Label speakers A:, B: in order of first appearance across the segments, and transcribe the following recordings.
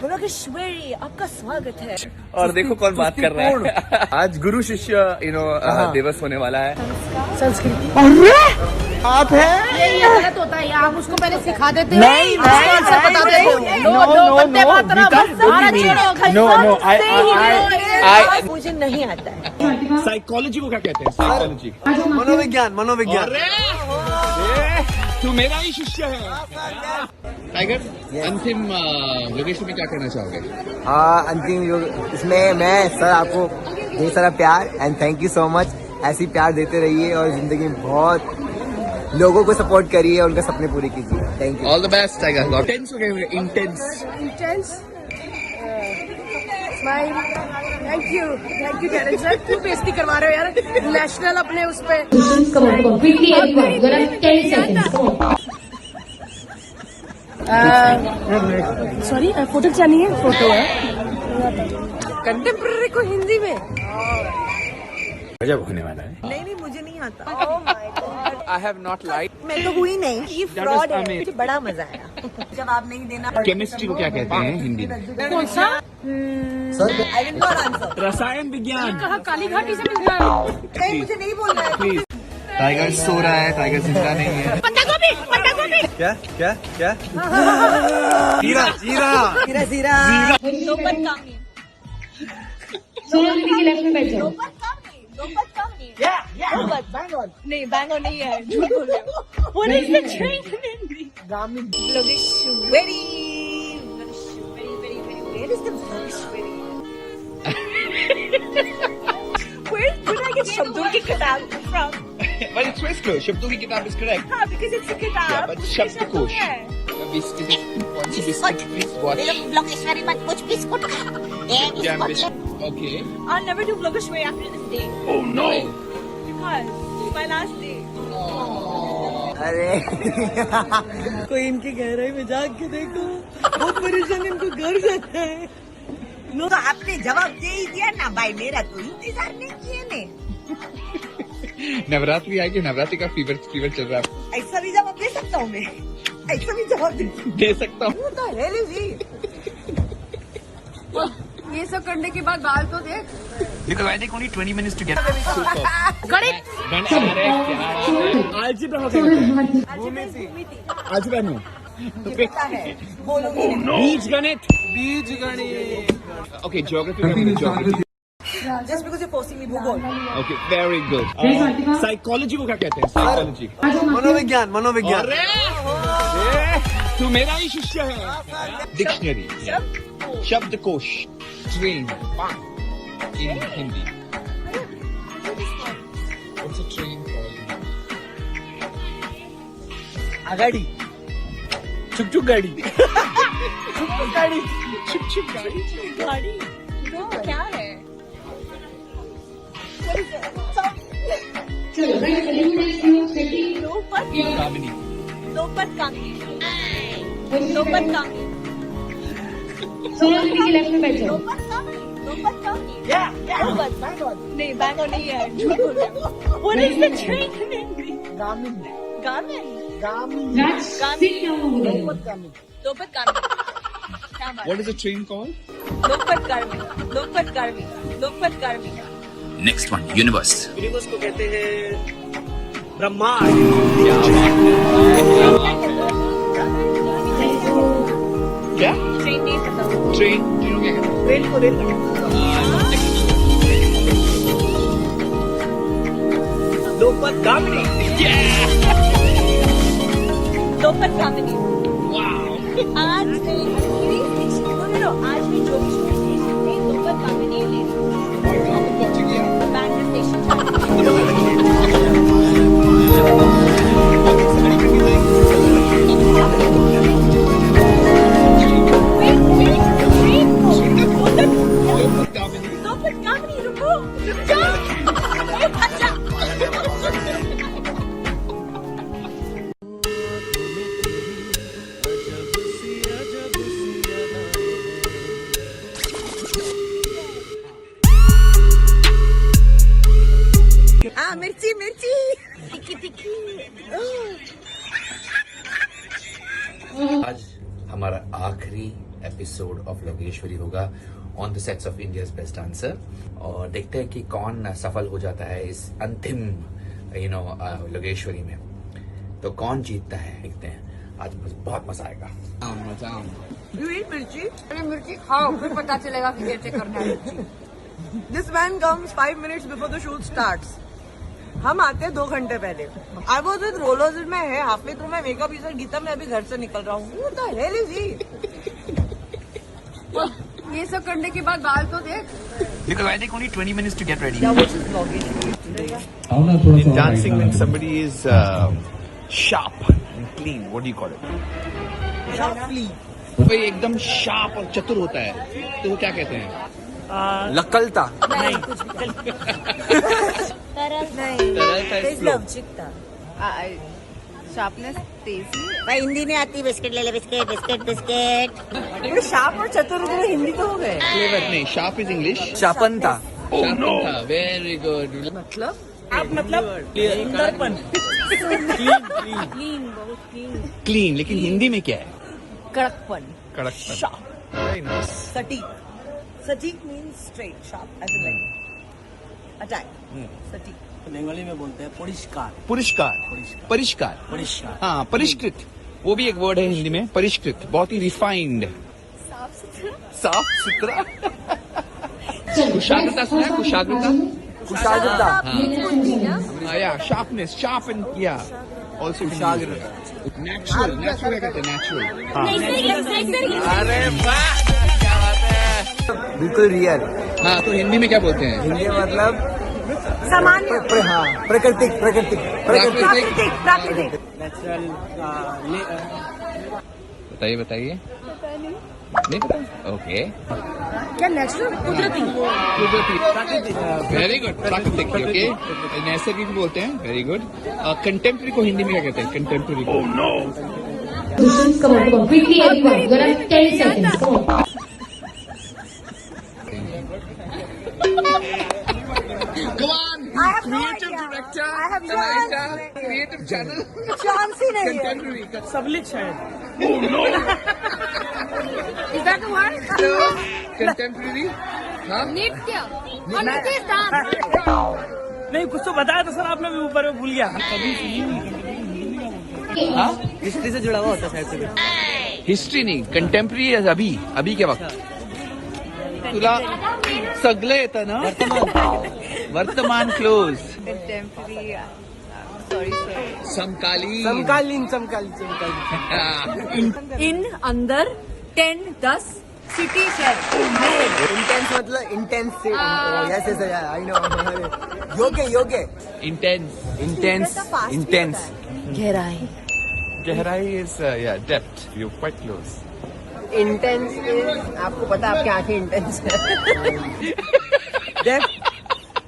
A: मुलगेश्वरी आपका स्वागत है।
B: और देखो कौन बात कर रहा है। आज गुरु शिष्य दिवस होने वाला है।
A: संस्कृति
B: आप है
A: ये गलत होता है, आप उसको पहले सिखा देते हो।
B: नहीं,
A: मुझे नहीं आता है।
B: साइकोलॉजी को क्या कहते हैं? साइकोलॉजी, मनोविज्ञान। तू मेरा ही शिष्य है। टाइगर, अंतिम योगेश में क्या कहना चाहोगे?
C: अंतिम योग इसमें मैं सर आपको ढेर सारा प्यार and thank you so much. ऐसी प्यार देते रहिए और जिंदगी में बहुत लोगों को सपोर्ट करिए, उनके सपने पूरे कीजिए। Thank you.
B: All the best tiger. Intense हो गए, intense.
A: Smile. Thank you Karan sir, क्यों बेइज्जती करवा रहे हो यार नेशनल अपने उस पे। सॉरी, फोटो चाहिए? फोटो है कंटेम्प्रेरी को हिंदी में
B: गजब होने वाला है।
A: नहीं मुझे नहीं आता।
B: I have not liked.
A: मैं तो हुई नहीं, ये फ्रॉड है। मुझे बड़ा मजा आया। जवाब नहीं देना।
B: केमिस्ट्री को क्या कहते हैं हिंदी में?
A: कौन सा?
C: Sir
A: I will not answer।
B: रसायन विज्ञान।
A: कहा काली घाटी से मिल रहा है। नहीं मुझे नहीं बोलना है।
B: प्लीज। टाइगर सो रहा है, टाइगर जिंदा नहीं है।
A: पत्ता गोभी।
B: क्या? जीरा।
A: नौबत कामनी।
D: सोनू के लेफ्ट में बैठ जाओ।
A: नौबत कामनी। नहीं बैंगो नहीं है, झूठ बोल रहे हो। What is the train in Hindi? Vlogeshwari. Where is the Vlogeshwari? Where did I get शब्दों की किताब from?
B: Well, it's Swiss close. शब्दों की किताब is correct.
A: हाँ, because it's a किताब।
B: Yeah, but शब्दकोश। Biscuit, please watch.
A: Vlogeshwari मत कुछ बिस्कुट खा।
B: Yeah, okay.
A: I'll never do Vlogeshwari after this day.
B: Oh no.
A: Because it's my last day.
C: अरे
A: कोई इनकी गहराई में जाग के देखो, बहुत परेशान इनको घर जाता है। तो आपने जवाब दे ही दिया ना भाई, मेरा तो इंतजार नहीं किए ने।
B: नवरात्रि आएगी, नवरात्रि का फीवर चल रहा है।
A: ऐसा भी जवाब दे सकता हूँ मैं, ऐसा भी जवाब
B: दे सकता हूँ।
A: तो हेली जी। ये सब करने के बाद बाल तो देख।
B: Because I take only 20 minutes to get.
A: गणित।
B: Algebra no. बीज गणित। Okay, geography.
A: Just because you're forcing me भूगोल।
B: Okay, very good. Psychology को क्या कहते हैं? Psychology.
C: मनोविज्ञान।
B: तू मेरा ही शिष्य है। डिक्शनरी, शब्दकोश, train in Hindi. What's a train called?
C: Aghadi,
B: चुक गाड़ी।
A: गाड़ी तो क्या है?
D: चलो मैं सेटिंग
B: कामिनी।
A: नौबत कामनी। नौबत कामनी।
D: सोनू के लेफ्ट में बैठ जाओ।
A: नौबत कामनी। नहीं बैंगो नहीं है, झूठ बोल रहे हो। What is the train in Hindi? Garmin.
D: Sit down over there.
A: नौबत कामनी। क्या बात?
B: What is a train called?
A: नौबत कामनी।
E: Next one, universe.
C: यूनिवर्स को कहते हैं ब्रह्मांड।
B: क्या?
A: ट्रेन नहीं पता।
B: ट्रेन को क्या कहते हैं?
A: रेल को रेल।
C: नौबत कामनी।
A: नौबत कामनी। आज मैं आज भी जो नौबत कामनी ले बैंगलोर स्टेशन। नौबत कामनी रुको, रुक जाओ। अच्छा। मिर्ची तिक्की।
E: आज हमारा आखिरी एपिसोड ऑफ लोकेश्वरी होगा on the sets of India's best dancer, और देखते हैं कि कौन सफल हो जाता है इस अंतिम लोकेश्वरी में, तो कौन जीतता है देखते हैं। आज बहुत मजा आएगा।
A: You eat मिर्ची?
F: अरे मिर्ची खाओ, फिर पता चलेगा कि कैसे करना है मिर्ची।
A: This man comes 5 minutes before the shoot starts. हम आते हैं 2 घंटे पहले। I was with rollers in my hair, halfway through my makeup. He said, Gita मैं अभी घर से निकल रहा हूँ। What the hell is he?
F: ये सब करने के बाद बाल तो देख।
E: Because I take only 20 minutes to get ready.
A: Yeah, what's his vlogging today?
B: In dancing, when somebody is sharp and clean, what do you call it?
A: Sharply.
B: कोई एकदम शार्प और चतुर होता है तो वो क्या कहते हैं?
C: लकलता।
A: नहीं।
B: तरलता is flow.
F: शार्पनेस, तेजी।
A: भाई हिंदी नहीं आती, बिस्किट ले ले, बिस्किट बिस्किट बिस्किट। शार्प और चतुर तो हिंदी तो हो गए।
B: Clever नहीं, sharp is English.
C: शापनता।
B: शार्प था, very good.
A: मतलब? आप मतलब? सुंदरपन।
F: क्लीन, बहुत क्लीन।
B: Clean, लेकिन हिंदी में क्या है?
F: कड़कपन।
B: कड़कपन. Very nice.
A: सटीक। सटीक means straight, sharp, as in like attack. सटीक।
G: बंगाली में बोलते हैं परिष्कार।
B: पुरस्कार, परिष्कार,
G: परिष्कार।
B: हाँ, परिष्कृत, वो भी एक वर्ड है हिंदी में, परिष्कृत, बहुत ही रिफाइंड, साफ सुथरा। कुशाग्रता सुना है? कुशाग्रता,
C: कुशाग्रता।
B: हाँ, या शार्पनेस, शार्प एंड किया, ऑल्सो कुशाग्रता। नेचुरल, नेचुरल कहते हैं, नेचुरल। अरे वाह, क्या बात है।
C: बिल्कुल रियल।
B: हाँ, तो हिंदी में क्या बोलते हैं?
C: हिंदी में मतलब
A: सामान्य।
C: हाँ, प्राकृतिक प्राकृतिक प्राकृतिक।
A: प्राकृतिक प्राकृतिक।
G: नेचुरल
B: बताइए बताइए। नहीं पता? ओके।
A: क्या नेचुरल? कुदरती।
B: वेरी गुड, प्राकृतिक, ओके। नैसर्गिक भी बोलते हैं, वेरी गुड। कंटेम्प्रेरी को हिंदी में क्या कहते हैं? कंटेम्प्रेरी को
D: Come on, quickly everyone. You have 10 seconds. Come on.
B: Come on,
A: I have no
B: creative
A: idea.
B: director,
A: I have no
B: Samantha,
A: idea.
B: creative channel,
A: chance ही नहीं है।
B: contemporary.
G: सबलिक शायद।
F: Is that the word?
B: Contemporary, हाँ?
F: नृत्य। और नृत्य is dance.
G: नहीं कुछ तो बताया था सर आपने, भी ऊपर में भूल गया। हिस्ट्री से जुड़ा हुआ होता है शायद से।
B: हिस्ट्री नहीं, कंटेम्प्रेरी अभी, अभी के वक्त। तुला सगळं येतं ना? वर्तमान क्लोज,
F: Contemporary. Sorry.
B: समकालीन,
C: समकालीन समकालीन समकालीन।
F: In, अंदर, 10, 10, city, शहर।
C: इंटेंस मतलब intense. Yes yes I know. योग्य योग्य।
B: Intense,
C: intense intense.
A: गहराई।
B: गहराई इज या depth, you quite close.
A: Intense is, आपको पता है आपकी आंखें इंटेंस है।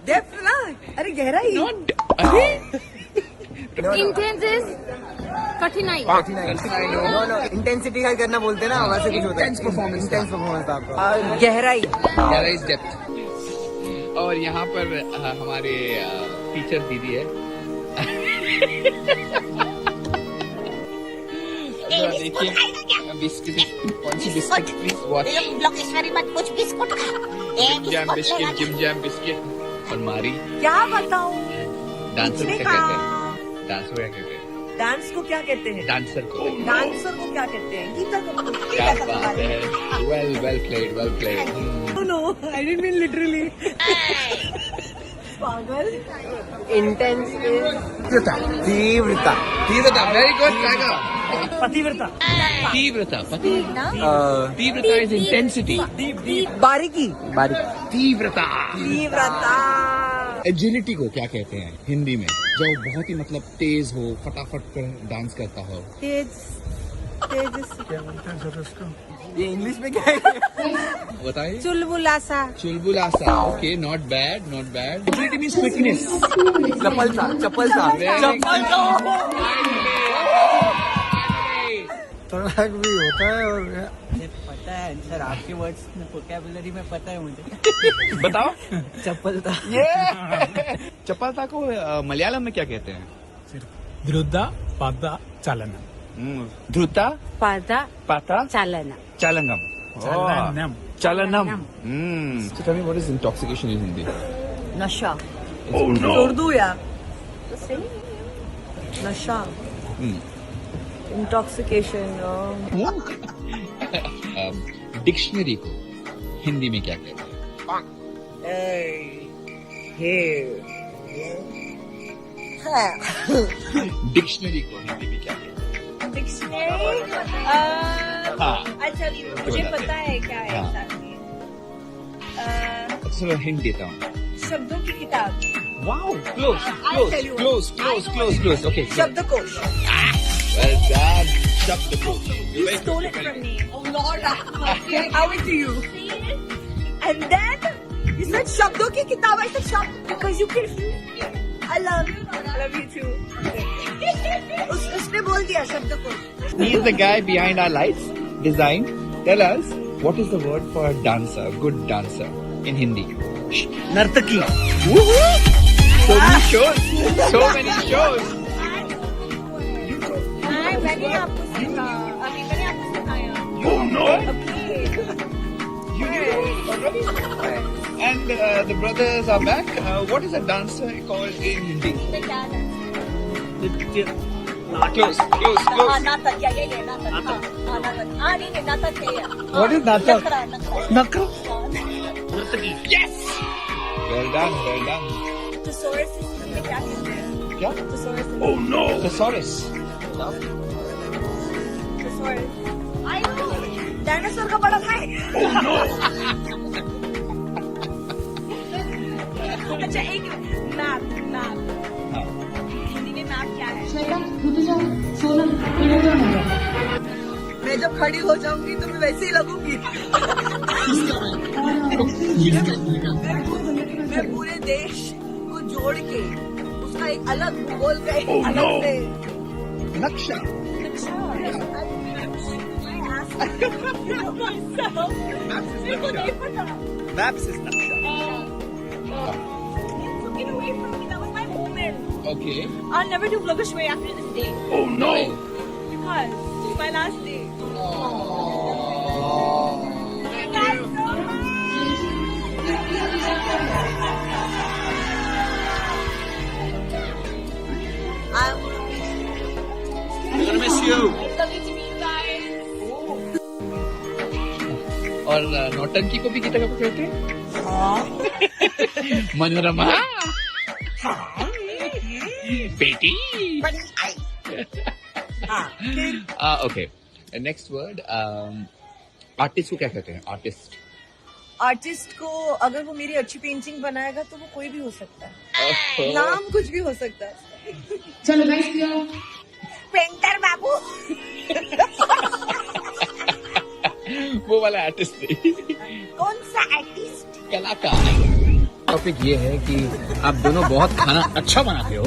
A: डेप्थ ना, अरे गहराई।
B: अरे
F: Intense is कठिनाई।
C: नो नो इंटेंसिटी का करना बोलते हैं ना, वैसे कुछ होता है।
B: Intense performance।
C: इंटेंस परफॉर्मेंस था आपका।
A: गहराई।
B: गहराई इज डेप्थ। और यहाँ पर हमारे टीचर दीदी है। देखिए बिस्किट, कौन सी बिस्किट प्लीज वॉच।
A: लोकेश्वरी मत कुछ बिस्कुट खा।
B: Jim Jam biscuit, Jim Jam biscuit. और मारी
A: क्या बताऊं?
B: डांसर को क्या कहते हैं? डांसर को क्या कहते हैं?
A: डांस को क्या कहते हैं?
B: डांसर को,
A: डांसर को क्या कहते हैं? गीता को।
B: क्या बात है, well played, well played.
A: No, I didn't mean literally. पागल। इंटेंस इज
C: तीव्रता।
B: तीव्रता, वेरी गुड टाइगर।
G: पतिव्रता।
B: तीव्रता, तीव्रता इज इंटेंसिटी।
A: बारीकी।
C: बारीक।
B: तीव्रता,
A: तीव्रता।
B: एजिलिटी को क्या कहते हैं हिंदी में? जो बहुत ही मतलब तेज हो, फटाफट कर डांस करता हो।
A: तेज।
C: ये इंग्लिश में क्या है?
B: बताइए।
A: चुलबुलासा।
B: चुलबुलासा, okay, not bad, not bad. Agility means quickness.
C: चपलता चपलता।
G: तड़ाक भी होता है और पता है सर, आपके वर्ड्स में वोकैबुलरी में पता है मुझे।
B: बताओ।
G: चप्पलता।
B: चपलता को मलयालम में क्या कहते हैं?
G: ध्रुदा पादा चालना।
B: ध्रुता
F: पादा
B: पाता
F: चालना।
B: चालंगम।
G: Chalanam.
B: Chalanam. So tell me, what is intoxication in Hindi?
A: नशा
B: Oh
A: उर्दू या नशा इंटॉक्सिकेशन
B: डिक्शनरी को हिंदी में क्या कहते हैं? डिक्शनरी को हिंदी में क्या कहते हैं? हाँ।
F: मुझे पता है क्या है
B: हाँ।
F: exactly.
B: चलो हिंट देता हूँ.
F: शब्दों की किताब.
B: Wow, close. Okay.
A: शब्दकोश.
B: Well done. Shabdakosh.
F: You stole it from me. Oh Lord, I owe it to you. And then
A: You said शब्दों की किताब. I said शब्द.
F: because you confused me. I love you. I love you too.
A: उसने बोल दिया शब्दकोश.
B: He is the guy behind our lights design. Tell us, what is the word for a dancer, good dancer in Hindi?
G: Nartaki.
B: So many shows.
F: मैंने आपको सीखा. अभी मैंने आपको सिखाया.
B: Oh no!
F: Okay.
B: You knew already? And the brothers are back. What is a dancer called in Hindi?
F: The cat.
B: Close.
F: नाटक. Yeah. नाटक. नाटक. नहीं नाटक है.
G: What is natak?
F: नखरा.
B: Yes! Well done.
F: Thesaurus में क्या कहते हैं?
B: क्या?
F: Thesaurus.
B: Oh no! Thesaurus.
F: Thesaurus. I know. Dinosaur का बड़ा भाई. अच्छा एक मैप.
B: हाँ.
F: हिंदी में मैप क्या है?
D: श्वेता ऋतुजा सोनम इधर आ जाओ.
A: मैं जब खड़ी हो जाऊंगी तो मैं वैसे ही लगूंगी. मैं पूरे देश को जोड़ के उसका एक अलग भूगोल का एक अलग से
B: Naksha. Maps is Naksha.
F: Get away from me. That was my moment.
B: Okay.
F: I'll never do Vlogashway after this day.
B: Oh no!
F: Because it's my last day.
B: I'm gonna miss you.
F: Lovely to meet you guys.
B: और नौटंकी को भी गीता का कहते हैं? मनोरमा. बेटी. Okay. Next word. Artist को क्या कहते हैं?
A: आर्टिस्ट को अगर वो मेरी अच्छी पेंटिंग बनाएगा तो वो कोई भी हो सकता है. नाम कुछ भी हो सकता है.
D: चलो गाइस क्लियर.
A: पेंटर बाबू.
B: वो वाला आर्टिस्ट नहीं.
A: कौन सा आर्टिस्ट?
B: कलाकार. टॉपिक ये है कि आप दोनों बहुत खाना अच्छा बनाते हो.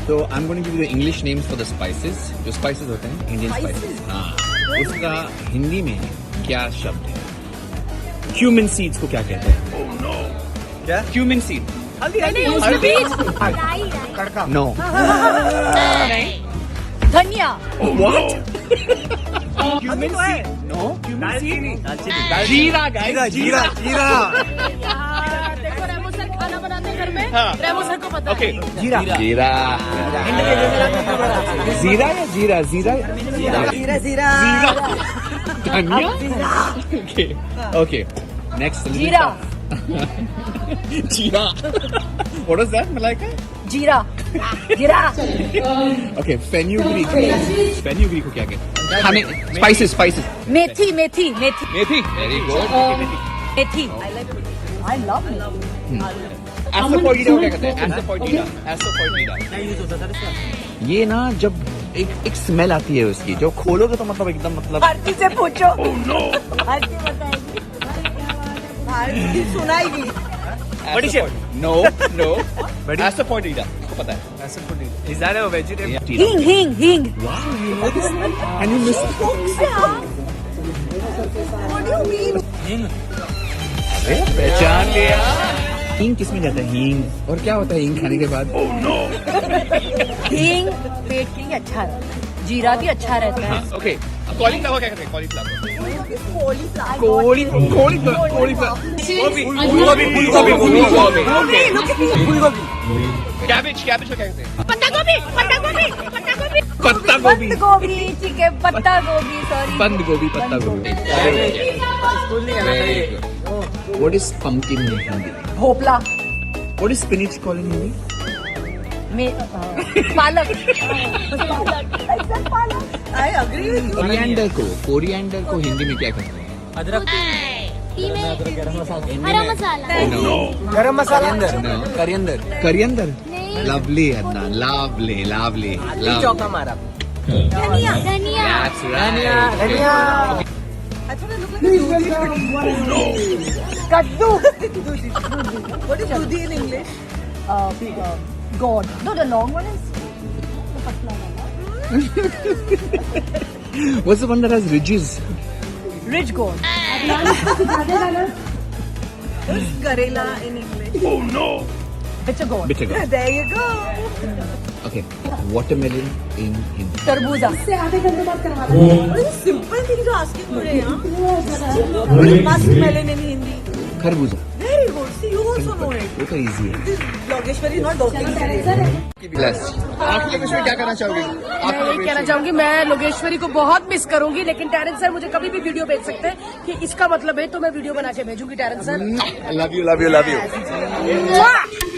B: तो I am going to give you the English names for the spices. जो स्पाइसेस होते हैं इंडियन स्पाइसेस. हाँ. उसका हिंदी में क्या शब्द है? क्यूमिन सीड्स को क्या कहते हैं? क्या? Cumin seed. हल्दी. नो.
F: धनिया.
B: What? Cumin seed? No. Cumin seed? जीरा, guys. जीरा.
F: देखो रेमो सर खाना बनाते हैं घर में. रेमो सर को पता है.
B: Okay. जीरा. जीरा या जीरा?
A: जीरा.
B: धनिया. Okay. Next.
F: जीरा.
B: जीरा. What is that, Malaika?
F: जीरा.
B: Okay. Fenugreek को क्या कहते हैं? खाने. Spices.
F: Methi.
B: Methi. Very good.
F: Methi. I love it.
B: Asafoetida को क्या कहते हैं? Asafoetida. ये ना जब एक स्मेल आती है उसकी, जो खोलोगे तो मतलब एकदम
A: आरती से पूछो. आरती बताएगी. आरती सुनाएगी.
B: No. Asafoetida. आपको पता है?
G: Is that a vegetarian?
F: हींग.
B: And you miss it.
A: What do you mean?
B: पहचान लिया. हींग किस में जाता है? हींग. और क्या होता है हींग खाने के बाद?
F: हींग पेट के लिए अच्छा रहता है. जीरा भी अच्छा रहता है.
B: Okay. कॉलीफ्लावर क्या कहते हैं? कॉलीफ्लावर कैबेज को क्या कहते हैं?
F: पत्ता गोभी पत्ता गोभी पत्ता गोभी
B: पत्ता गोभी
F: गोभी ठीक है पत्ता गोभी सॉरी
B: बंद गोभी पत्ता गोभी What is pumpkin in Hindi?
F: Bhopal
B: What is spinach called in Hindi?
F: पालक
A: I agree with you.
B: Coriander को हिंदी में क्या कहते हैं?
D: हरा मसाला
C: गरम मसाला
B: No.
C: करियंदर
B: करियंदर Lovely, Adnan. Lovely.
C: चौका मारा
D: धनिया
B: That's right.
C: धनिया
A: I thought I looked like a Kaddu. What is Dudi in English?
F: God no the long one is
B: What's the one that has ridges?
F: rich gourd
A: Karela in English.
F: bitter gourd
B: Bitter gourd.
A: There you go.
B: Okay. Watermelon in Hindi.
F: तरबूजा
A: What is simple thing to asking today, huh? What is muskmelon in Hindi?
B: खरबूजा.
A: Very good. See, you also know it.
B: वो तो easy है.
A: This Yogeshwari is not talking today.
B: Plus. आप लोगेश्वरी क्या करना चाहोगे?
H: मैं ये कहना चाहूंगी मैं लोगेश्वरी को बहुत मिस करूंगी लेकिन टैरेंस सर मुझे कभी भी वीडियो भेज सकते हैं कि इसका मतलब है तो मैं वीडियो बना के भेजूंगी टैरेंस सर
B: Love you.